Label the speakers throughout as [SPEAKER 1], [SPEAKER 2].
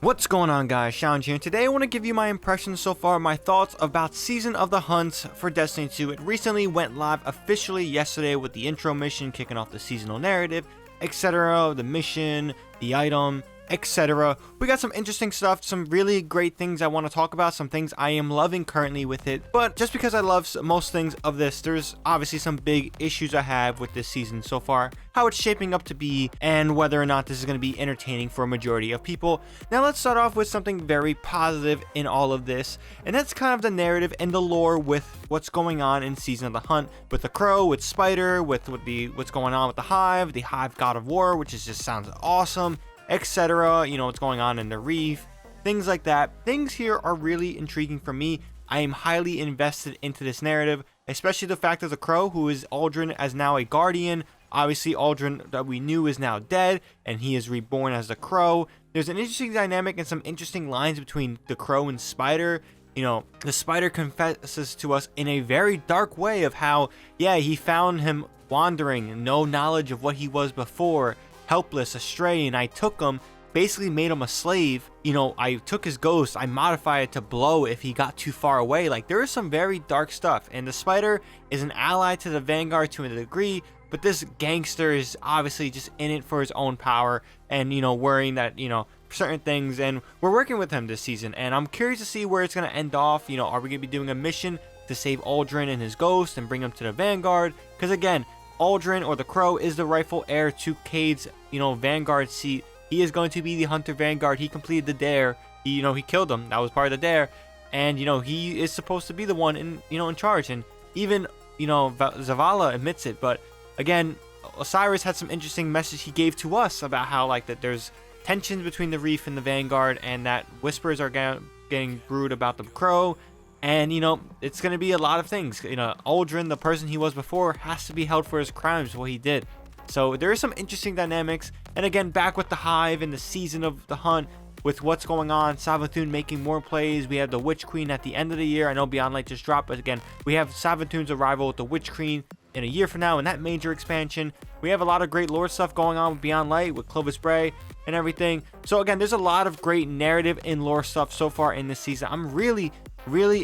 [SPEAKER 1] What's going on, guys? ShadowNinja here. Today I want to give you my impressions so far, my thoughts about Season of the Hunt for Destiny 2. It recently went live officially yesterday with the intro mission kicking off the seasonal narrative, etc., the mission, the item, etc. We got some interesting stuff, some really great things I want to talk about, some things I am loving currently with it. But just because I love most things of this, there's obviously some big issues I have with this season so far, how it's shaping up to be, and whether or not this is going to be entertaining for a majority of people. Now let's start off with something very positive in all of this, and that's kind of the narrative and the lore with what's going on in Season of the Hunt, with the Crow, with Spider, with what's going on with the Hive God of War, which just sounds awesome, etc. You know, what's going on in the Reef, things like that. Things here are really intriguing for me. I am highly invested into this narrative, especially the fact that the Crow, who is Aldrin as now a Guardian. Obviously, Aldrin that we knew is now dead, and he is reborn as the Crow. There's an interesting dynamic and some interesting lines between the Crow and Spider. You know, the Spider confesses to us in a very dark way of how, yeah, he found him wandering, no knowledge of what he was before, helpless, astray, and I took him, basically made him a slave. You know, I took his ghost, I modified it to blow if he got too far away. Like, there is some very dark stuff, and the Spider is an ally to the Vanguard to a degree, but this gangster is obviously just in it for his own power and, you know, worrying that, you know, certain things, and we're working with him this season, and I'm curious to see where it's going to end off. You know, are we going to be doing a mission to save Aldrin and his ghost and bring him to the Vanguard? Because again, Aldrin, or the Crow, is the rightful heir to Cade's, you know, Vanguard seat. He is going to be the Hunter Vanguard. He completed the dare. He killed him. That was part of the dare, and you know, he is supposed to be the one in charge. And even, you know, Zavala admits it. But again, Osiris had some interesting message he gave to us about how, like, that there's tensions between the Reef and the Vanguard, and that whispers are getting brewed about the Crow. And, you know, it's going to be a lot of things. You know, Aldrin, the person he was before, has to be held for his crimes, what he did. So there is some interesting dynamics. And again, back with the Hive and the Season of the Hunt, with what's going on, Savathun making more plays. We have the Witch Queen at the end of the year. I know Beyond Light just dropped, but again, we have Savathun's arrival with the Witch Queen in a year from now in that major expansion. We have a lot of great lore stuff going on with Beyond Light, with Clovis Bray and everything. So again, there's a lot of great narrative and lore stuff so far in this season. I'm really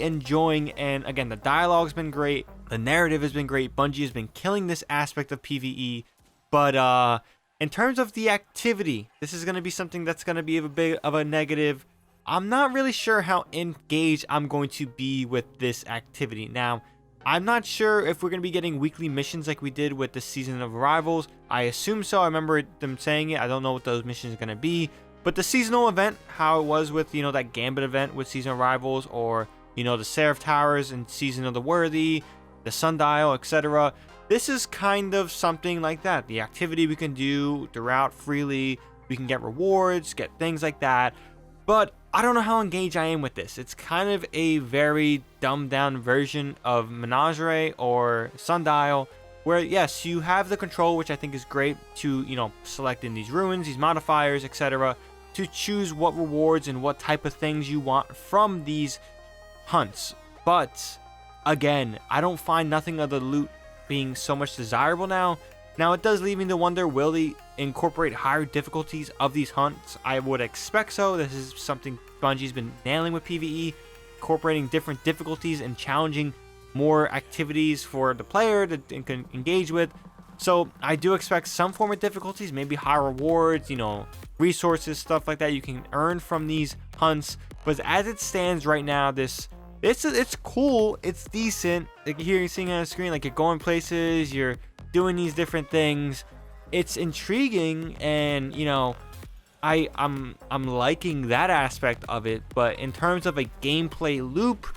[SPEAKER 1] enjoying, and again, the dialogue's been great, the narrative has been great. Bungie has been killing this aspect of PvE. But in terms of the activity, this is going to be something that's going to be a bit of a negative. I'm not really sure how engaged I'm going to be with this activity. Now, I'm not sure if we're going to be getting weekly missions like we did with the Season of Arrivals. I assume so. I remember them saying it. I don't know what those missions are going to be. But the seasonal event, how it was with, you know, that Gambit event with Season of Arrivals, or, you know, the Seraph Towers and Season of the Worthy, the Sundial, etc. This is kind of something like that. The activity we can do throughout freely. We can get rewards, get things like that. But I don't know how engaged I am with this. It's kind of a very dumbed down version of Menagerie or Sundial, where yes, you have the control, which I think is great, to, you know, select in these ruins, these modifiers, etc., to choose what rewards and what type of things you want from these hunts. But again, I don't find nothing of the loot being so much desirable now. Now, it does leave me to wonder, will they incorporate higher difficulties of these hunts? I would expect so. This is something Bungie's been nailing with PvE, incorporating different difficulties and challenging more activities for the player to engage with. So I do expect some form of difficulties, maybe high rewards, you know, resources, stuff like that you can earn from these hunts. But as it stands right now, it's cool, it's decent. Like, you're seeing on the screen, like, you're going places, you're doing these different things. It's intriguing, and, you know, I'm liking that aspect of it. But in terms of a gameplay loop,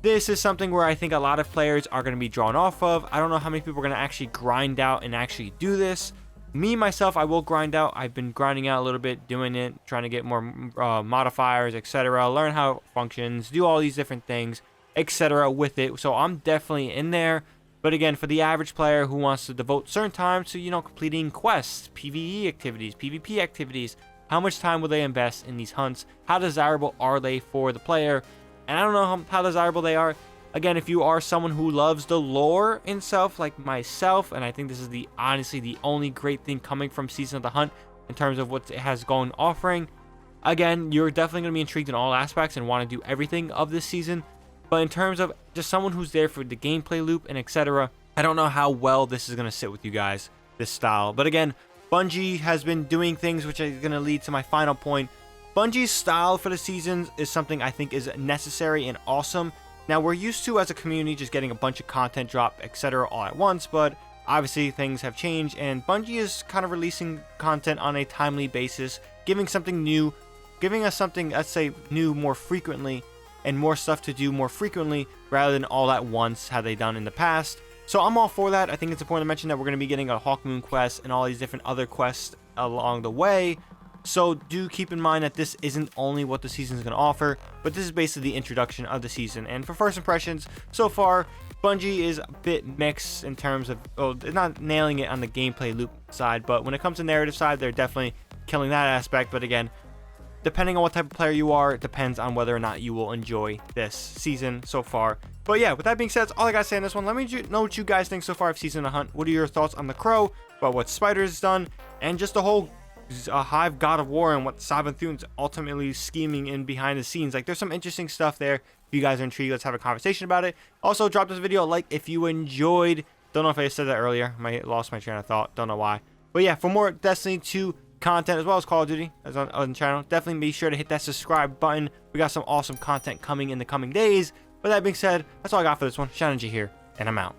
[SPEAKER 1] this is something where I think a lot of players are going to be drawn off of. I don't know how many people are going to actually grind out and actually do this. Me, myself, I will grind out. I've been grinding out a little bit, doing it, trying to get more modifiers, etc. Learn how it functions, do all these different things, etc. with it. So I'm definitely in there. But again, for the average player who wants to devote certain time to, you know, completing quests, PvE activities, PvP activities, how much time will they invest in these hunts? How desirable are they for the player? And I don't know how desirable they are. Again, if you are someone who loves the lore itself, like myself, and I think this is honestly the only great thing coming from Season of the Hunt in terms of what it has going offering, Again, you're definitely going to be intrigued in all aspects and want to do everything of this season. But in terms of just someone who's there for the gameplay loop and etc., I don't know how well this is going to sit with you guys, this style. But again, Bungie has been doing things which is going to lead to my final point. Bungie's style for the seasons is something I think is necessary and awesome. Now, we're used to, as a community, just getting a bunch of content drop, etc. all at once, but obviously things have changed, and Bungie is kind of releasing content on a timely basis, giving something new, giving us something, let's say, new more frequently, and more stuff to do more frequently, rather than all at once, how they done in the past. So I'm all for that. I think it's important to mention that we're going to be getting a Hawkmoon quest and all these different other quests along the way. So do keep in mind that this isn't only what the season is going to offer, but this is basically the introduction of the season. And for first impressions, so far, Bungie is a bit mixed in terms of, oh, they're not nailing it on the gameplay loop side, but when it comes to narrative side, they're definitely killing that aspect. But again, depending on what type of player you are, it depends on whether or not you will enjoy this season so far. But yeah, with that being said, that's all I got to say on this one. Let me know what you guys think so far of Season of the Hunt. What are your thoughts on the Crow, about what Spider's has done, and just the whole Hive God of War and what Sabathun's ultimately scheming in behind the scenes. Like, there's some interesting stuff there. If you guys are intrigued, let's have a conversation about it. Also, drop this video a like if you enjoyed. Don't know if I said that earlier. I lost my train of thought. Don't know why. But yeah, for more Destiny 2 content as well as Call of Duty as on the channel, definitely be sure to hit that subscribe button. We got some awesome content coming in the coming days. With that being said, that's all I got for this one. ShadowNinja here, and I'm out.